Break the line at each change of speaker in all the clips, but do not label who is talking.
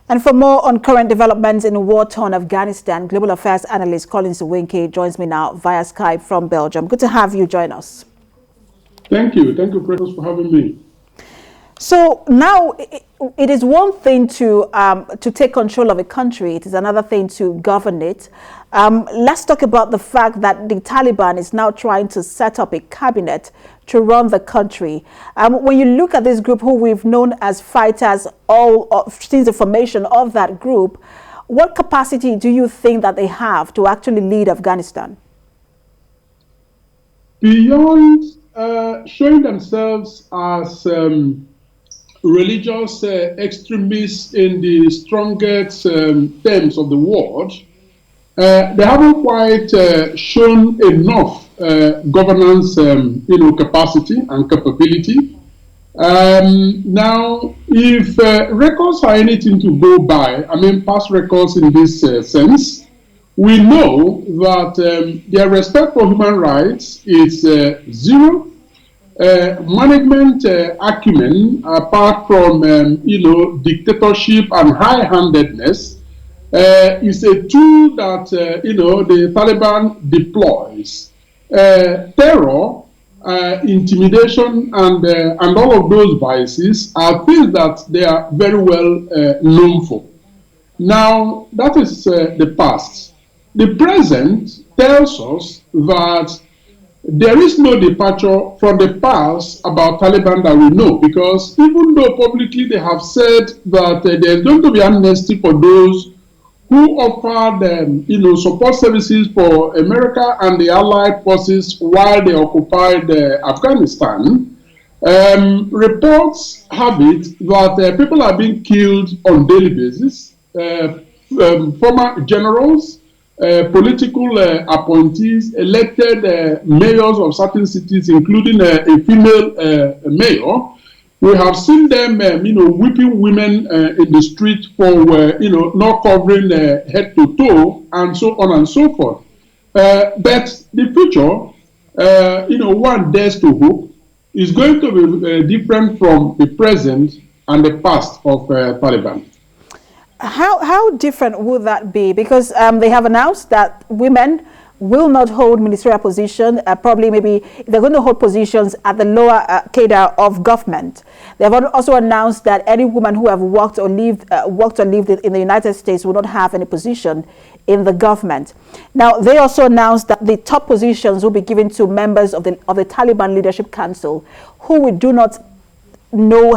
And for more on current developments in war-torn Afghanistan, Global Affairs Analyst Nweke joins me now via Skype from Belgium. Good to have you join us.
Thank you. Thank you, Precious, for having me.
So now it is one thing to take control of a country. It is another thing to govern it. Let's talk about the fact that the Taliban is now trying to set up a cabinet to run the country. When you look at this group, who we've known as fighters since the formation of that group, what capacity do you think that they have to actually lead Afghanistan?
Beyond showing themselves as religious extremists in the strongest terms of the world, they haven't quite shown enough governance, capacity and capability. Now, if records are anything to go by, I mean, past records in this sense, we know that their respect for human rights is zero. Management acumen, apart from dictatorship and high-handedness, is a tool that the Taliban deploys. Terror, intimidation, and all of those vices are things that they are very well known for. Now, that is the past. The present tells us that there is no departure from the past about Taliban that we know, because even though publicly they have said that there is going to be amnesty for those who offered support services for America and the Allied forces while they occupied Afghanistan, reports have it that people are being killed on daily basis. Former generals, political appointees, elected mayors of certain cities, including a female mayor. We have seen them, whipping women in the street for, not covering head to toe, and so on and so forth. But the future, one dares to hope, is going to be different from the present and the past of Taliban.
How different would that be? Because they have announced that women will not hold ministerial position. Probably maybe they're going to hold positions at the lower cadre of government. They have also announced that any woman who have worked or lived in the United States will not have any position in the government. Now, they also announced that the top positions will be given to members of the Taliban Leadership Council, who we do not know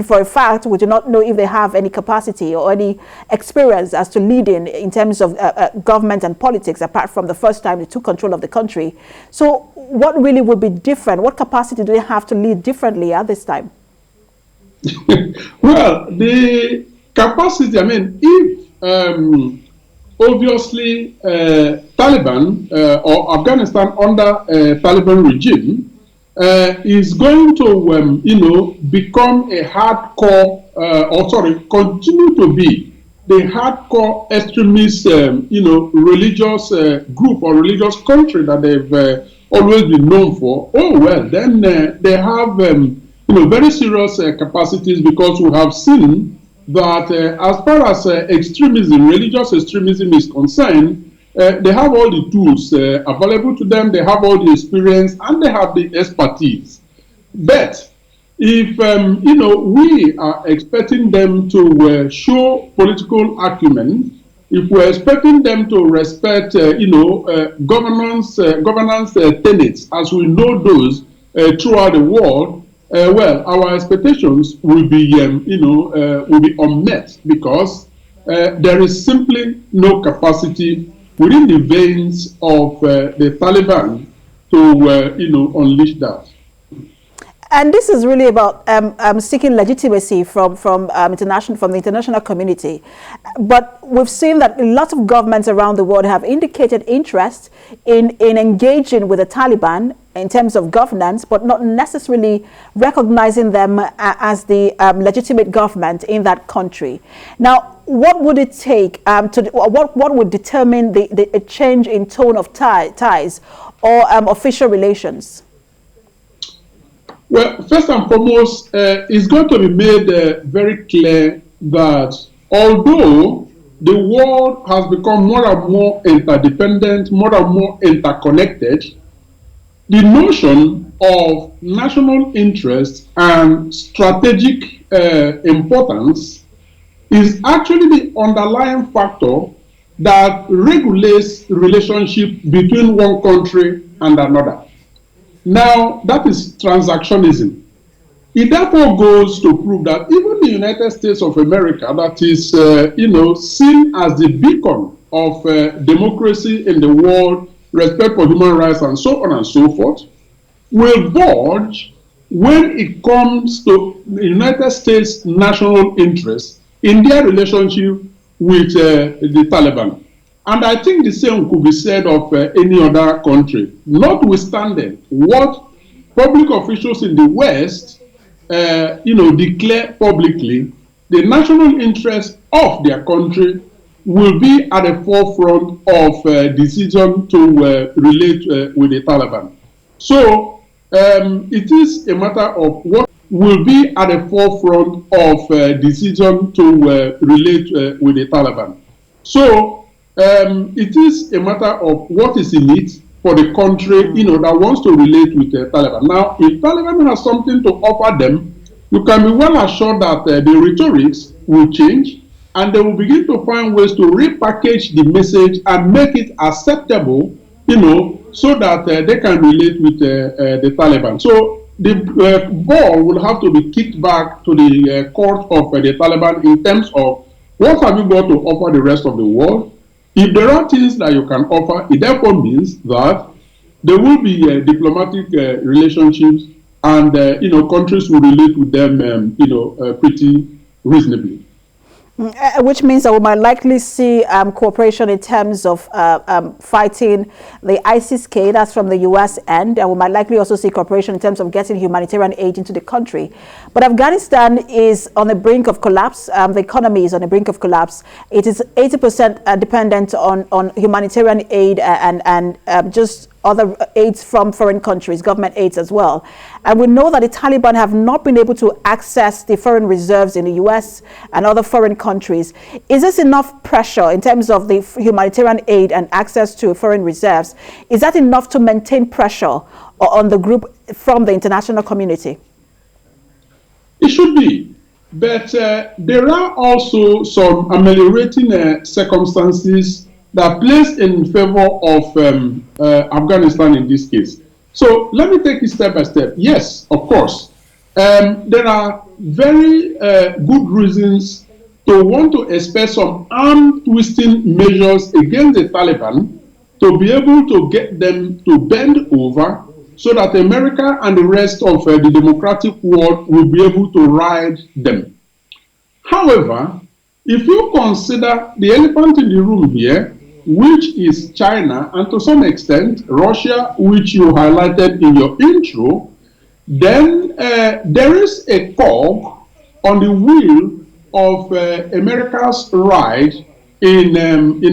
for a fact, we do not know if they have any capacity or any experience as to leading in terms of government and politics, apart from the first time they took control of the country. So what really would be different? What capacity do they have to lead differently at this time?
Well, the capacity, if obviously Taliban or Afghanistan under Taliban regime is going to, become a hardcore, continue to be the hardcore extremist, religious group or religious country that they've always been known for. Oh, well, then they have, very serious capacities, because we have seen that as far as extremism, religious extremism is concerned, they have all the tools available to them, they have all the experience, and they have the expertise. But if, we are expecting them to show political acumen, if we're expecting them to respect, governance tenets, as we know those throughout the world, well, our expectations will be, will be unmet, because there is simply no capacity within the veins of the Taliban to, unleash that.
And this is really about seeking legitimacy from the international community. But we've seen that a lot of governments around the world have indicated interest in engaging with the Taliban in terms of governance, but not necessarily recognizing them as the legitimate government in that country. Now, what would it take what would determine a change in tone of ties or official relations?
Well, first and foremost, it's going to be made very clear that although the world has become more and more interdependent, more and more interconnected, the notion of national interest and strategic importance is actually the underlying factor that regulates relationship between one country and another. Now, that is transactionism. It therefore goes to prove that even the United States of America, that is, seen as the beacon of democracy in the world, respect for human rights, and so on and so forth, will budge when it comes to the United States national interest in their relationship with the Taliban. And I think the same could be said of any other country, notwithstanding what public officials in the West declare publicly. The national interest of their country will be at the forefront of decision to relate with the Taliban. So it is a matter of what will be at the forefront of decision to relate with the Taliban. So it is a matter of what is in it for the country, that wants to relate with the Taliban. Now, if Taliban has something to offer them, you can be well assured that the rhetorics will change, and they will begin to find ways to repackage the message and make it acceptable, so that they can relate with the Taliban. So the ball will have to be kicked back to the court of the Taliban in terms of what have you got to offer the rest of the world. If there are things that you can offer, it therefore means that there will be diplomatic relationships, and countries will relate with them, pretty reasonably.
Which means that we might likely see cooperation in terms of fighting the ISIS-K, that's from the U.S. end, and we might likely also see cooperation in terms of getting humanitarian aid into the country. But Afghanistan is on the brink of collapse. The economy is on the brink of collapse. It is 80% dependent on humanitarian aid and just other aids from foreign countries, government aids as well. And we know that the Taliban have not been able to access the foreign reserves in the US and other foreign countries. Is this enough pressure in terms of the humanitarian aid and access to foreign reserves? Is that enough to maintain pressure on the group from the international community?
It should be. But there are also some ameliorating circumstances that plays in favor of Afghanistan in this case. So let me take it step by step. Yes, of course. There are very good reasons to want to expect some arm twisting measures against the Taliban to be able to get them to bend over so that America and the rest of the democratic world will be able to ride them. However, if you consider the elephant in the room here, which is China, and to some extent Russia, which you highlighted in your intro, then there is a cog on the wheel of America's ride in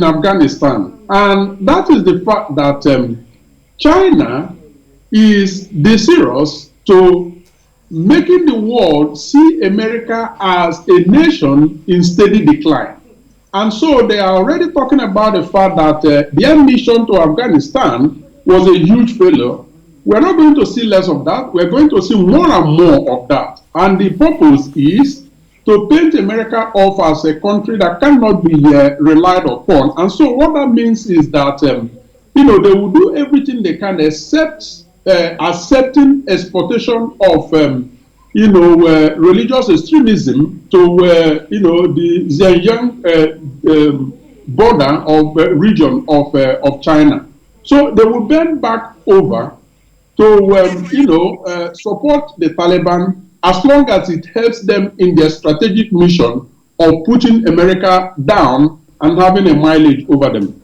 Afghanistan. And that is the fact that China is desirous to making the world see America as a nation in steady decline. And so they are already talking about the fact that their mission to Afghanistan was a huge failure. We're not going to see less of that. We're going to see more and more of that. And the purpose is to paint America off as a country that cannot be relied upon. And so what that means is that, they will do everything they can except accepting exportation of religious extremism to, the Xinjiang border of region of China. So they will bend back over to, support the Taliban as long as it helps them in their strategic mission of putting America down and having a mileage over them.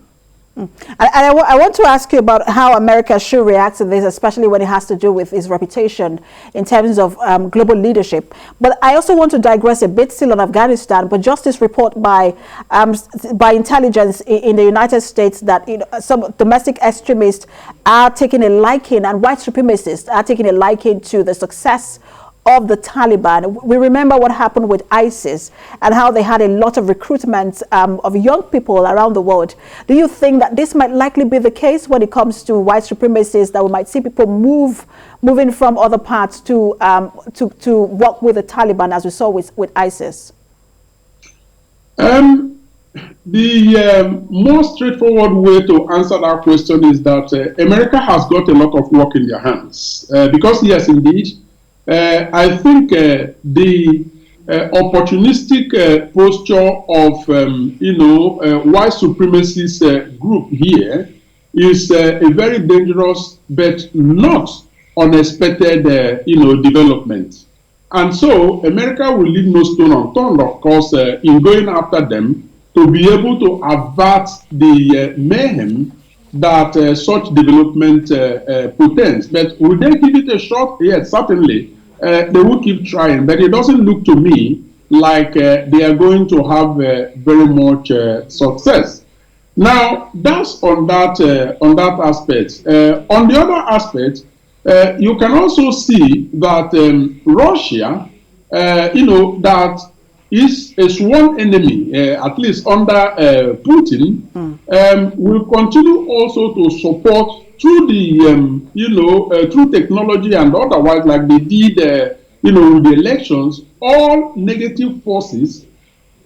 And I want to ask you about how America should react to this, especially when it has to do with its reputation in terms of global leadership. But I also want to digress a bit still on Afghanistan, but just this report by intelligence in the United States that some domestic extremists are taking a liking, and white supremacists are taking a liking to the success of the Taliban. We remember what happened with ISIS and how they had a lot of recruitment of young people around the world. Do you think that this might likely be the case when it comes to white supremacists, that we might see people moving from other parts to work with the Taliban, as we saw with ISIS?
The more straightforward way to answer that question is that America has got a lot of work in their hands. Because, yes, indeed, I think the opportunistic posture of, white supremacist group here is a very dangerous but not unexpected, development. And so America will leave no stone unturned, of course, in going after them, to be able to avert the mayhem that such development portends. But will they give it a shot? Yes, certainly. They will keep trying, but it doesn't look to me like they are going to have very much success. Now, that's on that aspect. On the other aspect, you can also see that Russia, that is a sworn enemy, at least under Putin, will continue also to support through the, through technology and otherwise, like they did, with the elections, all negative forces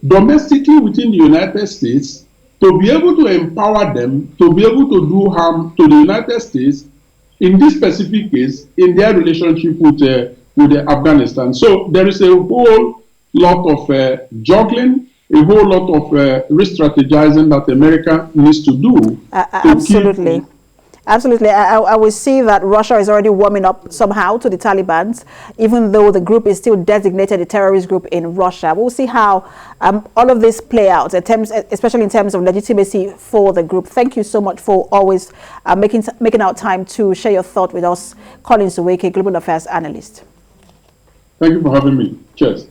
domestically within the United States, to be able to empower them, to be able to do harm to the United States, in this specific case, in their relationship with Afghanistan. So there is a whole lot of juggling, a whole lot of re-strategizing that America needs to do.
Absolutely. Absolutely. I will see that Russia is already warming up somehow to the Taliban, even though the group is still designated a terrorist group in Russia. We'll see how all of this play out, especially in terms of legitimacy for the group. Thank you so much for always making out time to share your thought with us. Collins Nweke, Global Affairs Analyst.
Thank you for having me. Cheers.